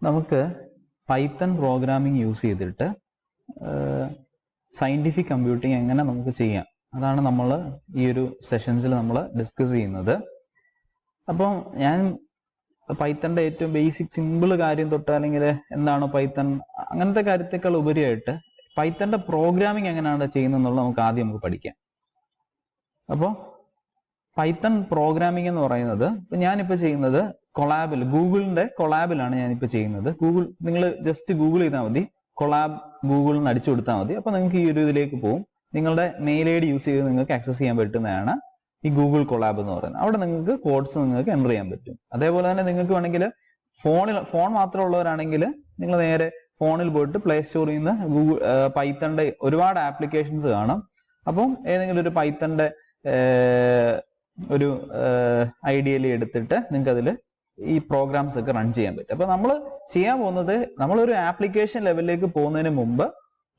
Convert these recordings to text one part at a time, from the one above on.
നമുക്ക് Python programming use ചെയ്തിട്ട് scientific computing എങ്ങനെ നമുക്ക് ചെയ്യാം, അതാണ് നമ്മൾ ഈ ഒരു സെഷൻസിൽ നമ്മൾ ഡിസ്കസ് ചെയ്യുന്നത്. അപ്പം ഞാൻ പൈത്തണിന്റെ ഏറ്റവും ബേസിക് സിമ്പിൾ കാര്യം തൊട്ട്, അല്ലെങ്കിൽ എന്താണ് പൈത്തൺ അങ്ങനത്തെ കാര്യത്തെക്കാൾ ഉപരിയായിട്ട് പൈത്തണിന്റെ പ്രോഗ്രാമിംഗ് എങ്ങനെയാണ് ചെയ്യുന്നത് നമുക്ക് ആദ്യം പഠിക്കാം. അപ്പോൾ പൈത്തൺ പ്രോഗ്രാമിംഗ് എന്ന് പറയുന്നത് ഞാനിപ്പോൾ ചെയ്യുന്നത് കൊളാബിൽ, ഗൂഗിളിന്റെ കൊളാബിലാണ് ഞാനിപ്പോൾ ചെയ്യുന്നത്. ഗൂഗിൾ, നിങ്ങൾ ജസ്റ്റ് ഗൂഗിൾ ചെയ്താൽ മതി, കൊളാബ് ഗൂഗിളിൽ നിന്ന് അടിച്ചു കൊടുത്താൽ മതി. അപ്പൊ നിങ്ങൾക്ക് ഈ ഒരു ഇതിലേക്ക് പോകും. നിങ്ങളുടെ മെയിൽ ഐ ഡി യൂസ് ചെയ്ത് നിങ്ങൾക്ക് ആക്സസ് ചെയ്യാൻ പറ്റുന്നതാണ് ഈ ഗൂഗിൾ കൊളാബ് എന്ന് പറയുന്നത്. അവിടെ നിങ്ങൾക്ക് കോഡ്സ് നിങ്ങൾക്ക് എൻ്റർ ചെയ്യാൻ പറ്റും. അതേപോലെ തന്നെ നിങ്ങൾക്ക് വേണമെങ്കിൽ ഫോൺ മാത്രമുള്ളവരാണെങ്കിൽ നിങ്ങൾ നേരെ ഫോണിൽ പോയിട്ട് പ്ലേ സ്റ്റോറിൽ നിന്ന് ഗൂഗിൾ പൈത്തണിന്റെ ഒരുപാട് ആപ്ലിക്കേഷൻസ് കാണും. അപ്പം ഏതെങ്കിലും ഒരു പൈത്തണിന്റെ ഒരു ഐഡിയയിൽ എടുത്തിട്ട് നിങ്ങൾക്ക് അതിൽ ഈ പ്രോഗ്രാംസ് ഒക്കെ റൺ ചെയ്യാൻ പറ്റും. അപ്പൊ നമ്മൾ ചെയ്യാൻ പോകുന്നത്, നമ്മളൊരു ആപ്ലിക്കേഷൻ ലെവലിലേക്ക് പോകുന്നതിന് മുമ്പ്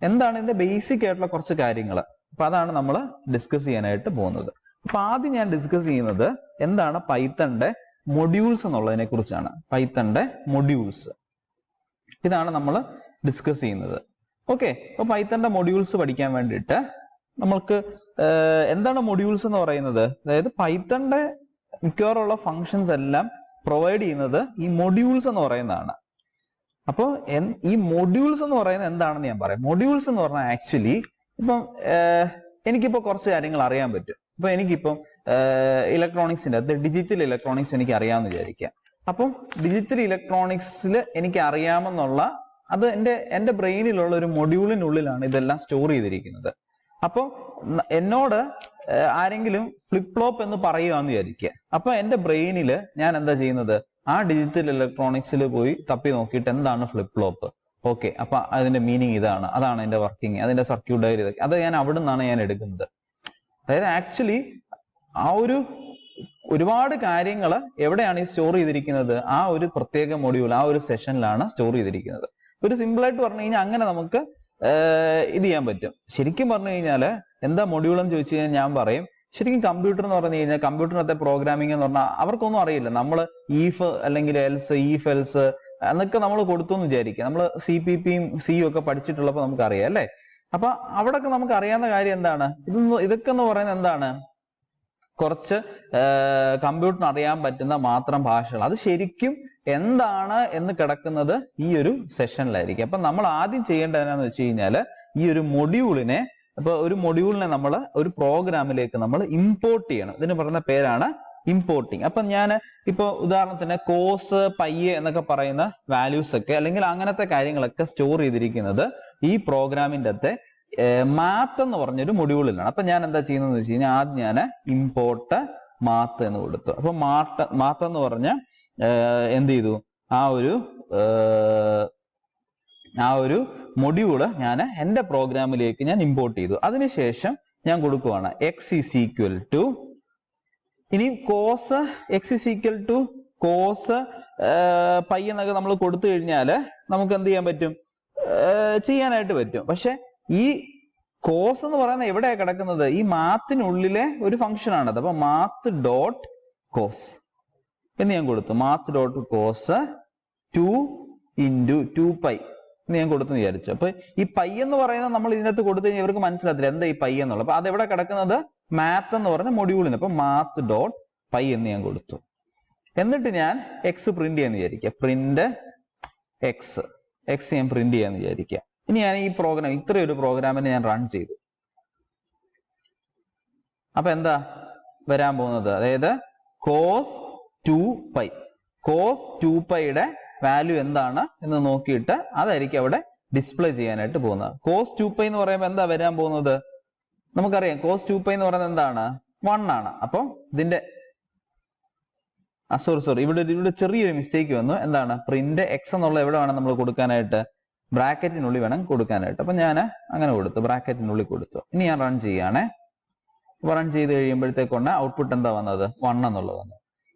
എന്താണ് ഇതിന്റെ ബേസിക് ആയിട്ടുള്ള കുറച്ച് കാര്യങ്ങൾ, അപ്പൊ അതാണ് നമ്മൾ ഡിസ്കസ് ചെയ്യാനായിട്ട് പോകുന്നത്. അപ്പൊ ആദ്യം ഞാൻ ഡിസ്കസ് ചെയ്യുന്നത് എന്താണ് പൈത്തണിന്റെ മൊഡ്യൂൾസ് എന്നുള്ളതിനെ കുറിച്ചാണ്. പൈത്തണിന്റെ മൊഡ്യൂൾസ്, ഇതാണ് നമ്മൾ ഡിസ്കസ് ചെയ്യുന്നത്. ഓക്കെ, അപ്പൊ പൈത്തണിന്റെ മൊഡ്യൂൾസ് പഠിക്കാൻ വേണ്ടിയിട്ട് നമ്മൾക്ക് എന്താണ് മൊഡ്യൂൾസ് എന്ന് പറയുന്നത്, അതായത് പൈത്തണിന്റെ മിക്കവാറുള്ള ഫങ്ഷൻസ് എല്ലാം പ്രൊവൈഡ് ചെയ്യുന്നത് ഈ മൊഡ്യൂൾസ് എന്ന് പറയുന്നതാണ്. അപ്പോൾ ഈ മൊഡ്യൂൾസ് എന്ന് പറയുന്നത് എന്താണെന്ന് ഞാൻ പറയാം. മൊഡ്യൂൾസ് എന്ന് പറഞ്ഞാൽ ആക്ച്വലി ഇപ്പം എനിക്കിപ്പോ കുറച്ച് കാര്യങ്ങൾ അറിയാൻ പറ്റും. ഇപ്പൊ എനിക്കിപ്പം ഇലക്ട്രോണിക്സിന്റെ അത് ഡിജിറ്റൽ ഇലക്ട്രോണിക്സ് എനിക്ക് അറിയാമെന്ന് വിചാരിക്കാം. അപ്പം ഡിജിറ്റൽ ഇലക്ട്രോണിക്സിൽ എനിക്ക് അറിയാമെന്നുള്ള അത് എന്റെ ബ്രെയിനിലുള്ള ഒരു മൊഡ്യൂളിനുള്ളിലാണ് ഇതെല്ലാം സ്റ്റോർ ചെയ്തിരിക്കുന്നത്. അപ്പോൾ എന്നോട് ആരെങ്കിലും ഫ്ലിപ്പ് ഫ്ലോപ്പ് എന്ന് പറയുകയെന്ന് വിചാരിക്കുക. അപ്പൊ എന്റെ ബ്രെയിനിൽ ഞാൻ എന്താ ചെയ്യുന്നത്, ആ ഡിജിറ്റൽ ഇലക്ട്രോണിക്സിൽ പോയി തപ്പി നോക്കിയിട്ട് എന്താണ് ഫ്ലിപ്പ് ഫ്ലോപ്പ്, ഓക്കെ, അപ്പൊ അതിന്റെ മീനിങ് ഇതാണ്, അതാണ് അതിന്റെ വർക്കിംഗ്, അതിന്റെ സർക്യൂട്ട് ഡയറി, ഇതൊക്കെ അത് ഞാൻ അവിടെ നിന്നാണ് ഞാൻ എടുക്കുന്നത്. അതായത് ആക്ച്വലി ആ ഒരുപാട് കാര്യങ്ങൾ എവിടെയാണ് ഈ സ്റ്റോർ ചെയ്തിരിക്കുന്നത്, ആ ഒരു പ്രത്യേക മൊഡ്യൂൾ, ആ ഒരു സെഷനിലാണ് സ്റ്റോർ ചെയ്തിരിക്കുന്നത്. ഒരു സിമ്പിൾ ആയിട്ട് പറഞ്ഞു കഴിഞ്ഞാൽ അങ്ങനെ നമുക്ക് ഇത് ചെയ്യാൻ പറ്റും. ശരിക്കും പറഞ്ഞു കഴിഞ്ഞാൽ എന്താ മൊഡ്യൂൾ എന്ന് ചോദിച്ചു കഴിഞ്ഞാൽ ഞാൻ പറയും, ശരിക്കും കമ്പ്യൂട്ടർ എന്ന് പറഞ്ഞു കഴിഞ്ഞാൽ കമ്പ്യൂട്ടറിനകത്തെ പ്രോഗ്രാമിംഗ് എന്ന് പറഞ്ഞാൽ അവർക്കൊന്നും അറിയില്ല. നമ്മൾ ഈഫ് അല്ലെങ്കിൽ എൽസ്, ഈഫ് എൽസ് എന്നൊക്കെ നമ്മൾ കൊടുത്തു എന്ന് വിചാരിക്കുക. നമ്മൾ CPPയും സിയും ഒക്കെ പഠിച്ചിട്ടുള്ളപ്പോൾ നമുക്ക് അറിയാം അല്ലേ. അപ്പൊ അവിടെയൊക്കെ നമുക്ക് അറിയാവുന്ന കാര്യം എന്താണ്, ഇതൊക്കെ എന്ന് പറയുന്നത് എന്താണ്, കുറച്ച് കമ്പ്യൂട്ടറിന് അറിയാൻ പറ്റുന്ന മാത്രം ഭാഷകൾ. അത് ശരിക്കും എന്താണ് എന്ന് കിടക്കുന്നത് ഈ ഒരു സെഷനിലായിരിക്കും. അപ്പൊ നമ്മൾ ആദ്യം ചെയ്യേണ്ടത് എന്താണെന്ന് വെച്ച് കഴിഞ്ഞാൽ ഈ ഒരു മൊഡ്യൂളിനെ, ഇപ്പൊ ഒരു മൊഡ്യൂളിനെ നമ്മൾ ഒരു പ്രോഗ്രാമിലേക്ക് നമ്മൾ ഇമ്പോർട്ട് ചെയ്യണം. ഇതിന് പറയുന്ന പേരാണ് ഇമ്പോർട്ടിങ്. അപ്പൊ ഞാൻ ഇപ്പൊ ഉദാഹരണത്തിന് കോസ്, പൈ എന്നൊക്കെ പറയുന്ന വാല്യൂസ് ഒക്കെ അല്ലെങ്കിൽ അങ്ങനത്തെ കാര്യങ്ങളൊക്കെ സ്റ്റോർ ചെയ്തിരിക്കുന്നത് ഈ പ്രോഗ്രാമിന്റെ അകത്തെ മാത്ത് എന്ന് പറഞ്ഞൊരു മൊഡ്യൂളിലാണ്. അപ്പൊ ഞാൻ എന്താ ചെയ്യുന്നത് വെച്ച് കഴിഞ്ഞാൽ ആദ്യം ഞാൻ ഇമ്പോർട്ട് മാത്ത് എന്ന് കൊടുത്തു. അപ്പൊ മാത്ത് എന്ന് പറഞ്ഞ എന്ത് ചെയ്തു, ആ ഒരു മൊഡ്യൂള് ഞാൻ എന്റെ പ്രോഗ്രാമിലേക്ക് ഞാൻ ഇമ്പോർട്ട് ചെയ്തു. അതിനുശേഷം ഞാൻ കൊടുക്കുവാണ് എക്സ് ഈസ് ഈക്വൽ ടു, ഇനി cos x is equal to cos pi എന്നൊക്കെ നമ്മൾ കൊടുത്തു കഴിഞ്ഞാൽ നമുക്ക് എന്ത് ചെയ്യാൻ പറ്റും, ചെയ്യാനായിട്ട് പറ്റും. പക്ഷെ ഈ കോസ് എന്ന് പറയുന്നത് എവിടെയാണ് കിടക്കുന്നത്, ഈ മാത്തിനുള്ളിലെ ഒരു ഫംഗ്ഷൻ ആണത്. അപ്പൊ മാത്ത് ഡോട്ട് കോസ് എന്ന് ഞാൻ കൊടുത്തു. മാത്ത് ഡോട്ട് കോസ് 2 × 2π എന്ന് ഞാൻ കൊടുത്തു വിചാരിച്ചു. അപ്പൊ ഈ പൈ എന്ന് പറയുന്നത് നമ്മൾ ഇതിനകത്ത് കൊടുത്തു കഴിഞ്ഞാൽ ഇവർക്ക് മനസ്സിലാത്തില്ല എന്താ ഈ പൈ എന്നുള്ളത്. അപ്പൊ അതെവിടെ കിടക്കുന്നത്, മാത്ത് എന്ന് പറഞ്ഞ മൊഡ്യൂളിന്. അപ്പൊ മാത്ത് ഡോട്ട് പൈ എന്ന് ഞാൻ കൊടുത്തു. എന്നിട്ട് ഞാൻ എക്സ് പ്രിന്റ് ചെയ്യാന്ന് വിചാരിക്കുക. പ്രിന്റ് എക്സ് ഞാൻ പ്രിന്റ് ചെയ്യാന്ന് വിചാരിക്കുക. ഇനി ഞാൻ ഈ പ്രോഗ്രാം, ഇത്രയൊരു പ്രോഗ്രാമിനെ ഞാൻ റൺ ചെയ്തു. അപ്പൊ എന്താ വരാൻ പോകുന്നത്, അതായത് കോസ് 2π, കോസ് 2πയുടെ വാല്യൂ എന്താണ് എന്ന് നോക്കിയിട്ട് അതായിരിക്കും അവിടെ ഡിസ്പ്ലേ ചെയ്യാനായിട്ട് പോകുന്നത്. കോസ് 2π എന്ന് പറയുമ്പോൾ എന്താ വരാൻ പോകുന്നത്, നമുക്കറിയാം കോസ് 2π എന്ന് പറയുന്നത് എന്താണ്, 1 ആണ്. അപ്പം ഇതിന്റെ സോറി ഇവിടെ ചെറിയൊരു മിസ്റ്റേക്ക് വന്നു. എന്താണ്, പ്രിന്റ് എക്സ് എന്നുള്ള എവിടെ വേണം നമ്മൾ കൊടുക്കാനായിട്ട്, ബ്രാക്കറ്റിനുള്ളിൽ വേണം കൊടുക്കാനായിട്ട്. അപ്പൊ ഞാൻ അങ്ങനെ കൊടുത്തു, ബ്രാക്കറ്റിനുള്ളിൽ കൊടുത്തു. ഇനി ഞാൻ റൺ ചെയ്യുകയാണെ. റൺ ചെയ്ത് കഴിയുമ്പോഴത്തേക്കൊണ്ട് ഔട്ട്പുട്ട് എന്താ വന്നത്, 1 എന്നുള്ളത് വന്നു.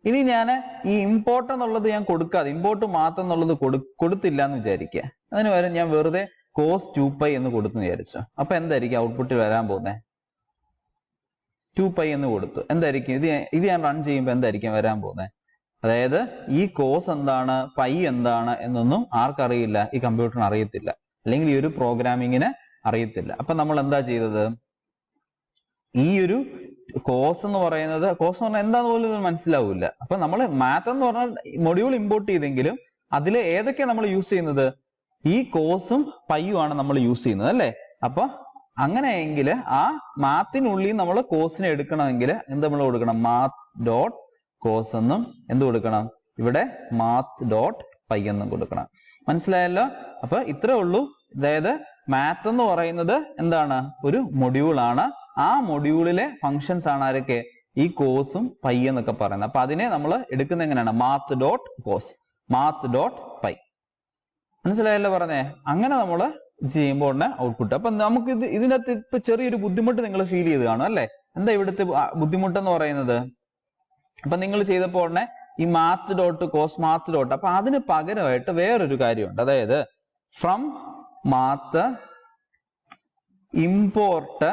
ഇനി ഞാൻ ഈ ഇമ്പോർട്ട് എന്നുള്ളത് ഞാൻ കൊടുക്കാതെ, ഇമ്പോർട്ട് മാത്രം എന്നുള്ളത് കൊടുത്തില്ല എന്ന് വിചാരിക്കുക. അതിന് പകരം ഞാൻ വെറുതെ കോസ് 2π എന്ന് കൊടുത്തു വിചാരിച്ചു. അപ്പൊ എന്തായിരിക്കും ഔട്ട്പുട്ടിൽ വരാൻ പോകുന്നത്, 2π എന്ന് കൊടുത്തു. എന്തായിരിക്കും ഇത് ഞാൻ റൺ ചെയ്യുമ്പോൾ എന്തായിരിക്കും വരാൻ പോകുന്നത്, അതായത് ഈ കോസ് എന്താണ്, പൈ എന്താണ് എന്നൊന്നും ആർക്കറിയില്ല, ഈ കമ്പ്യൂട്ടറിന് അറിയത്തില്ല, അല്ലെങ്കിൽ ഈ ഒരു പ്രോഗ്രാമിങ്ങിന് അറിയത്തില്ല. അപ്പൊ നമ്മൾ എന്താ ചെയ്തത്, ഈ ഒരു കോസ് എന്ന് പറയുന്നത് എന്താന്ന് പോലും മനസ്സിലാവില്ല. അപ്പൊ നമ്മൾ മാത്ത് എന്ന് പറഞ്ഞാൽ മൊഡ്യൂൾ ഇമ്പോർട്ട് ചെയ്തെങ്കിലും അതിൽ ഏതൊക്കെയാണ് നമ്മൾ യൂസ് ചെയ്യുന്നത്, ഈ കോസും പൈയും ആണ് നമ്മൾ യൂസ് ചെയ്യുന്നത് അല്ലേ. അപ്പൊ അങ്ങനെയെങ്കിൽ ആ മാത്തിനുള്ളിൽ നമ്മൾ കോസിനെ എടുക്കണമെങ്കിൽ എന്ത് നമ്മൾ കൊടുക്കണം, മാത്ത് ഡോട്ട് കോസ് എന്നും എന്ത് കൊടുക്കണം, ഇവിടെ മാത്ത് ഡോട്ട് പൈ എന്നും കൊടുക്കണം. മനസ്സിലായല്ലോ. അപ്പൊ ഇത്രേ ഉള്ളൂ. അതായത് മാത്ത് എന്ന് പറയുന്നത് എന്താണ്, ഒരു മൊഡ്യൂൾ ആണ്. ആ മൊഡ്യൂളിലെ ഫങ്ഷൻസ് ആണ് ആരൊക്കെ, ഈ കോസും പൈ എന്നൊക്കെ പറയുന്നത്. അപ്പൊ അതിനെ നമ്മൾ എടുക്കുന്ന എങ്ങനെയാണ്, math dot cos, math dot pi. മനസ്സിലായല്ലോ പറഞ്ഞേ. അങ്ങനെ നമ്മൾ ചെയ്യുമ്പോൾ ഉടനെ ഔട്ട്പുട്ട്. അപ്പൊ നമുക്ക് ഇതിൻ്റെ അകത്ത് ഇപ്പൊ ചെറിയൊരു ബുദ്ധിമുട്ട് നിങ്ങൾ ഫീൽ ചെയ്ത് കാണും അല്ലെ. എന്താ ഇവിടുത്തെ ബുദ്ധിമുട്ടെന്ന് പറയുന്നത്, അപ്പൊ നിങ്ങൾ ചെയ്തപ്പോൾ ഉടനെ ഈ math dot cos math dot, അപ്പൊ അതിന് പകരമായിട്ട് വേറൊരു കാര്യമുണ്ട്. അതായത് ഫ്രം മാത്ത് ഇമ്പോർട്ട്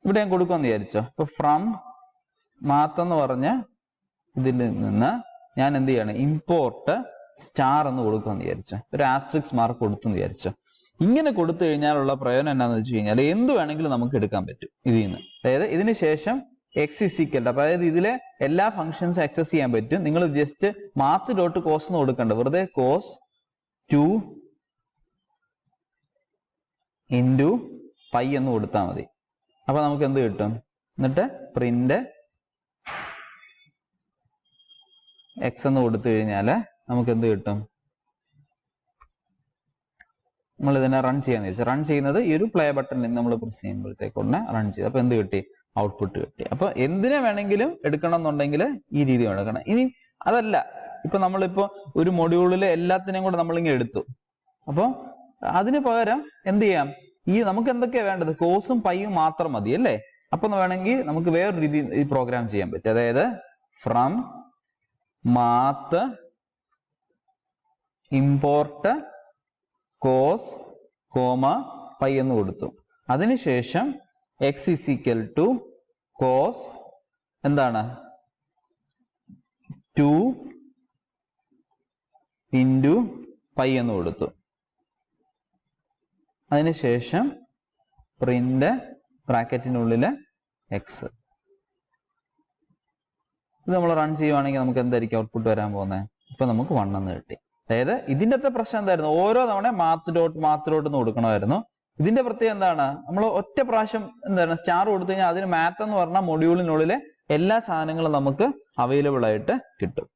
ഇവിടെ ഞാൻ കൊടുക്കുമെന്ന് വിചാരിച്ചോ. അപ്പൊ ഫ്രം മാത്ത് എന്ന് പറഞ്ഞ ഇതിൽ നിന്ന് ഞാൻ എന്ത് ചെയ്യണം, ഇമ്പോർട്ട് സ്റ്റാർ എന്ന് കൊടുക്കുമെന്ന് വിചാരിച്ചോ, ഒരു ആസ്ട്രിക്സ് മാർക്ക് കൊടുത്തെന്ന് വിചാരിച്ചോ. ഇങ്ങനെ കൊടുത്തു കഴിഞ്ഞാലുള്ള പ്രയോജനം എന്താണെന്ന് വെച്ച് കഴിഞ്ഞാൽ എന്ത് വേണമെങ്കിലും നമുക്ക് എടുക്കാൻ പറ്റും ഇതിൽ നിന്ന്. അതായത് ഇതിന് ശേഷം എക്സ് ഇസിക്കൽ, അപ്പൊ അതായത് ഇതിലെ എല്ലാ ഫംഗ്ഷൻസും ആക്സസ് ചെയ്യാൻ പറ്റും. നിങ്ങൾ ജസ്റ്റ് മാത്ത് ഡോട്ട് കോസ് എന്ന് കൊടുക്കണ്ട, വെറുതെ കോസ് 2 ഇൻറ്റു പൈ എന്ന് കൊടുത്താൽ മതി. അപ്പൊ നമുക്ക് എന്ത് കിട്ടും, എന്നിട്ട് പ്രിന്റ് എക്സ് എന്ന് കൊടുത്തു കഴിഞ്ഞാല് നമുക്ക് എന്ത് കിട്ടും, നമ്മൾ ഇതിനെ റൺ ചെയ്യാന്ന് വെച്ചാൽ റൺ ചെയ്യുന്നത് ഈ ഒരു പ്ലേ ബട്ടണിൽ നിന്ന് നമ്മൾ പ്രസ് ചെയ്യുമ്പോഴത്തേക്കൊണ്ടേ റൺ ചെയ്ത്. അപ്പൊ എന്ത് കിട്ടി, ഔട്ട്പുട്ട് കിട്ടി. അപ്പൊ എന്തിനെ വേണമെങ്കിലും എടുക്കണം എന്നുണ്ടെങ്കിൽ ഈ രീതി എടുക്കണം. ഇനി അതല്ല, ഇപ്പൊ നമ്മളിപ്പോ ഒരു മൊഡ്യൂളിൽ എല്ലാത്തിനെയും കൂടെ നമ്മളിങ്ങനെ എടുത്തു. അപ്പൊ അതിന് പകരം എന്ത് ചെയ്യാം, ഈ നമുക്ക് എന്തൊക്കെയാ വേണ്ടത്, കോസും പൈയും മാത്രം മതി അല്ലേ. അപ്പൊ വേണമെങ്കിൽ നമുക്ക് വേറൊരു രീതി ഈ പ്രോഗ്രാം ചെയ്യാൻ പറ്റും. അതായത് from math import cos comma pi എന്ന് കൊടുത്തു. അതിനുശേഷം എക്സ് ഇസിക്കൽ ടു കോസ് എന്താണ് 2 ഇൻറ്റു പൈ എന്ന് കൊടുത്തു. അതിനുശേഷം പ്രിന്റ് ബ്രാക്കറ്റിനുള്ളില് എക്സ്. ഇത് നമ്മൾ റൺ ചെയ്യുവാണെങ്കിൽ നമുക്ക് എന്തായിരിക്കും ഔട്ട്പുട്ട് വരാൻ പോകുന്നത്, ഇപ്പൊ നമുക്ക് 1 എന്ന് കിട്ടി. അതായത് ഇതിന്റെ അകത്തെ പ്രശ്നം എന്തായിരുന്നു, ഓരോ തവണ മാത്ത് ഡോട്ട് എന്ന് കൊടുക്കണമായിരുന്നു. ഇതിന്റെ പ്രത്യേകത എന്താണ്, നമ്മൾ ഒറ്റ പ്രാവശ്യം എന്താണ് സ്റ്റാർ കൊടുത്തു കഴിഞ്ഞാൽ അതിന് മാത്ത് എന്ന് പറഞ്ഞ മൊഡ്യൂളിനുള്ളിലെ എല്ലാ സാധനങ്ങളും നമുക്ക് അവൈലബിൾ ആയിട്ട് കിട്ടും.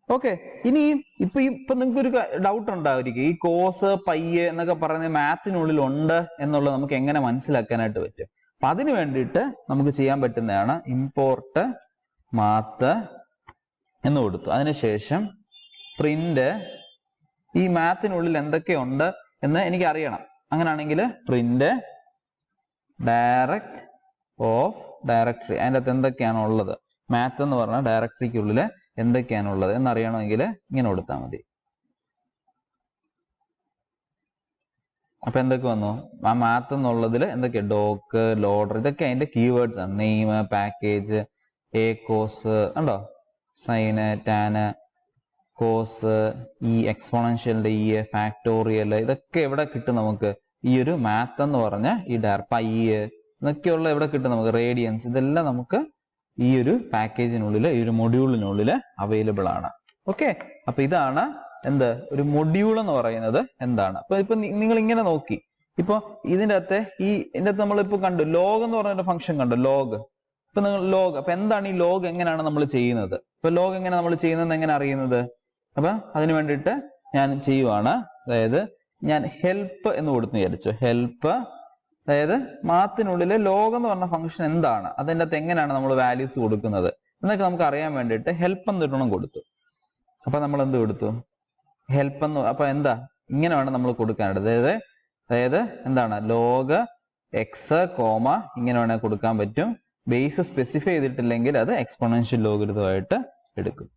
ഓക്കെ. ഇനി ഇപ്പൊ നിങ്ങൾക്ക് ഒരു ഡൗട്ട് ഉണ്ടായിരിക്കും, ഈ കോസ് പൈ എന്നൊക്കെ പറയുന്ന മാത്തിനുള്ളിൽ ഉണ്ട് എന്നുള്ളത് നമുക്ക് എങ്ങനെ മനസ്സിലാക്കാനായിട്ട് പറ്റും. അപ്പൊ അതിന് വേണ്ടിയിട്ട് നമുക്ക് ചെയ്യാൻ പറ്റുന്നതാണ് ഇമ്പോർട്ട് മാത്ത് എന്ന് കൊടുത്തു. അതിനുശേഷം പ്രിന്റ് ഈ മാത്തിനുള്ളിൽ എന്തൊക്കെയുണ്ട് എന്ന് എനിക്ക് അറിയണം. അങ്ങനെയാണെങ്കിൽ പ്രിന്റ് ഡയറക്റ്റ് ഓഫ് ഡയറക്ടറി, അതിൻ്റെ അകത്ത് എന്തൊക്കെയാണ് ഉള്ളത്, മാത്ത് എന്ന് പറഞ്ഞ ഡയറക്ടറിക്കുള്ളിൽ എന്തൊക്കെയാണുള്ളത് എന്നറിയണമെങ്കിൽ ഇങ്ങനെ കൊടുത്താൽ മതി. അപ്പൊ എന്തൊക്കെ വന്നു, ആ മാത്ത് എന്നുള്ളതിൽ എന്തൊക്കെയാ, ഡോക്ക്, ലോഡർ, ഇതൊക്കെ അതിന്റെ കീവേഡ്സ് ആണ്. നെയിം, പാക്കേജ്, എ കോസ് ഉണ്ടോ, സൈന്, ടാന്, കോസ്, ഈ എക്സ്പോണൻഷ്യലിന്റെ ഈ ഫാക്ടോറിയൽ, ഇതൊക്കെ എവിടെ കിട്ടും നമുക്ക്, ഈ ഒരു മാത്ത് എന്ന് പറഞ്ഞ ഈ പൈ ഇതൊക്കെയുള്ള എവിടെ കിട്ടും നമുക്ക്, റേഡിയൻസ്, ഇതെല്ലാം നമുക്ക് ഈ ഒരു പാക്കേജിനുള്ളിൽ ഈ ഒരു മൊഡ്യൂളിനുള്ളിൽ അവൈലബിൾ ആണ്. ഓക്കെ. അപ്പൊ ഇതാണ് എന്ത്, ഒരു മൊഡ്യൂൾ എന്ന് പറയുന്നത് എന്താണ്. ഇപ്പൊ നിങ്ങൾ ഇങ്ങനെ നോക്കി, ഇപ്പൊ ഇതിന്റെ അകത്തെ ഇതിന്റെ അകത്ത് നമ്മളിപ്പോ കണ്ടു ലോഗ് എന്ന് പറഞ്ഞ ഫംഗ്ഷൻ കണ്ടു, ലോഗ്. ഇപ്പൊ നിങ്ങൾ ലോഗ്, അപ്പൊ എന്താണ് ഈ ലോഗ്, എങ്ങനെയാണ് നമ്മൾ ചെയ്യുന്നത്, ഇപ്പൊ ലോഗ് എങ്ങനെ നമ്മൾ ചെയ്യുന്നത് എങ്ങനെ അറിയുന്നത്. അപ്പൊ അതിന് വേണ്ടിയിട്ട് ഞാൻ ചെയ്യുവാണ്. അതായത് ഞാൻ ഹെൽപ്പ് എന്ന് കൊടുത്തു വിചാരിച്ചു, ഹെൽപ്പ്, അതായത് മാത്തിനുള്ളിലെ ലോഗ് എന്ന് പറഞ്ഞ ഫംഗ്ഷൻ എന്താണ്, അതിൻ്റെ അകത്ത് എങ്ങനെയാണ് നമ്മൾ വാല്യൂസ് കൊടുക്കുന്നത് എന്നൊക്കെ നമുക്ക് അറിയാൻ വേണ്ടിയിട്ട് ഹെൽപ്പ് എന്നൊരെണ്ണം കൊടുത്തു. അപ്പൊ നമ്മൾ എന്ത് കൊടുത്തു, ഹെൽപ്പ് എന്ന്. അപ്പൊ എന്താ, ഇങ്ങനെയാണ് നമ്മൾ കൊടുക്കാനുള്ളത്. അതായത് എന്താണ്, ലോഗ് എക്സ് കോമ ഇങ്ങനെ വേണേൽ കൊടുക്കാൻ പറ്റും. ബേസ് സ്പെസിഫൈ ചെയ്തിട്ടില്ലെങ്കിൽ അത് എക്സ്പോണൻഷ്യൽ ലോഗരിതമായിട്ട് എടുക്കും.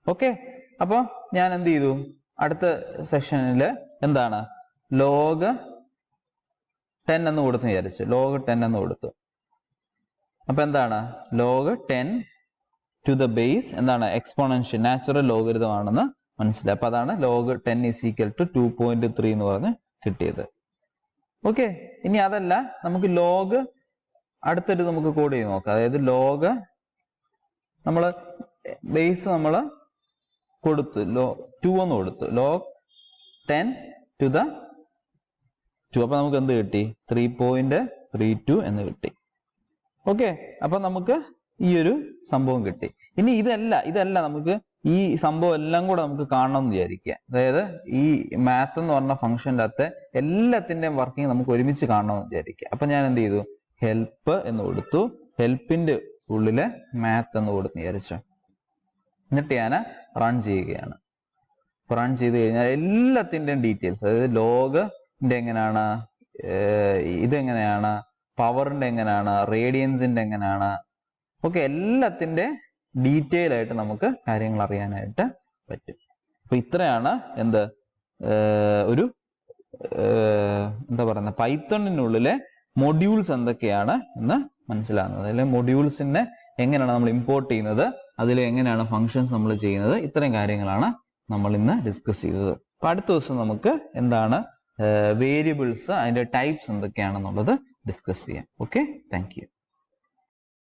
ഓക്കെ. അപ്പൊ ഞാൻ എന്ത് ചെയ്തു, അടുത്ത സെഷനില് എന്താണ്, ലോഗ് 10 എന്ന് കൊടുത്തു വിചാരിച്ചു, ലോഗ് 10 എന്ന് കൊടുത്തു. അപ്പൊ എന്താണ് log 10 to the base എന്താണ് എക്സ്പോണൻഷ്യൽ നാച്ചുറൽ ലോഗരിതം ആണെന്ന് മനസ്സിലായി. അപ്പൊ അതാണ് log 10 is equal to 2.3 എന്ന് പറഞ്ഞ് കിട്ടിയത്. ഓക്കെ, ഇനി അതല്ല നമുക്ക് ലോഗ് അടുത്തൊരു നമുക്ക് കോഡ് ചെയ്ത് നോക്കാം. അതായത് ലോഗ് നമ്മള് ബേസ് നമ്മള് കൊടുത്തു 2 എന്ന് കൊടുത്തു log 10 to the 2. അപ്പൊ നമുക്ക് എന്ത് കിട്ടി 3.32 എന്ന് കിട്ടി. ഓക്കെ, അപ്പൊ നമുക്ക് ഈ ഒരു സംഭവം കിട്ടി. ഇനി ഇതല്ല നമുക്ക് ഈ സംഭവം എല്ലാം കൂടെ നമുക്ക് കാണണം എന്ന് വിചാരിക്കുക. അതായത് ഈ മാത്ത് എന്ന് പറഞ്ഞ ഫംഗ്ഷൻ്റെ അകത്തെ എല്ലാത്തിന്റെയും വർക്കിംഗ് നമുക്ക് ഒരുമിച്ച് കാണണമെന്ന് വിചാരിക്കുക. അപ്പൊ ഞാൻ എന്ത് ചെയ്തു ഹെൽപ്പ് എന്ന് കൊടുത്തു, ഹെൽപ്പിന്റെ ഉള്ളില് മാത്ത് എന്ന് കൊടുത്ത് വിചാരിച്ചു. എന്നിട്ട് ഞാൻ റൺ ചെയ്യുകയാണ്. റൺ ചെയ്ത് കഴിഞ്ഞാൽ എല്ലാത്തിന്റെയും ഡീറ്റെയിൽസ്, അതായത് ലോഗിന്റെ എങ്ങനെയാണ്, ഇതെങ്ങനെയാണ്, പവറിന്റെ എങ്ങനെയാണ്, റേഡിയൻസിന്റെ എങ്ങനെയാണ്, ഓക്കെ, എല്ലാത്തിന്റെ ഡീറ്റെയിൽ ആയിട്ട് നമുക്ക് കാര്യങ്ങൾ അറിയാനായിട്ട് പറ്റും. അപ്പൊ ഇത്രയാണ് ഒരു എന്താ പറയുന്നത് പൈത്തണിനുള്ളിലെ മൊഡ്യൂൾസ് എന്തൊക്കെയാണ് എന്ന് മനസ്സിലാകുന്നത്. അതിലെ മൊഡ്യൂൾസിനെ എങ്ങനെയാണ് നമ്മൾ ഇമ്പോർട്ട് ചെയ്യുന്നത്, അതിൽ എങ്ങനെയാണ് ഫങ്ഷൻസ് നമ്മൾ ചെയ്യുന്നത്, ഇത്രയും കാര്യങ്ങളാണ് നമ്മൾ ഇന്ന് ഡിസ്കസ് ചെയ്തത്. അപ്പൊ അടുത്ത ദിവസം നമുക്ക് എന്താണ് വേരിയബിൾസ്, അതിന്റെ ടൈപ്സ് എന്തൊക്കെയാണെന്നുള്ളത് ഡിസ്കസ് ചെയ്യാം. Okay, thank you.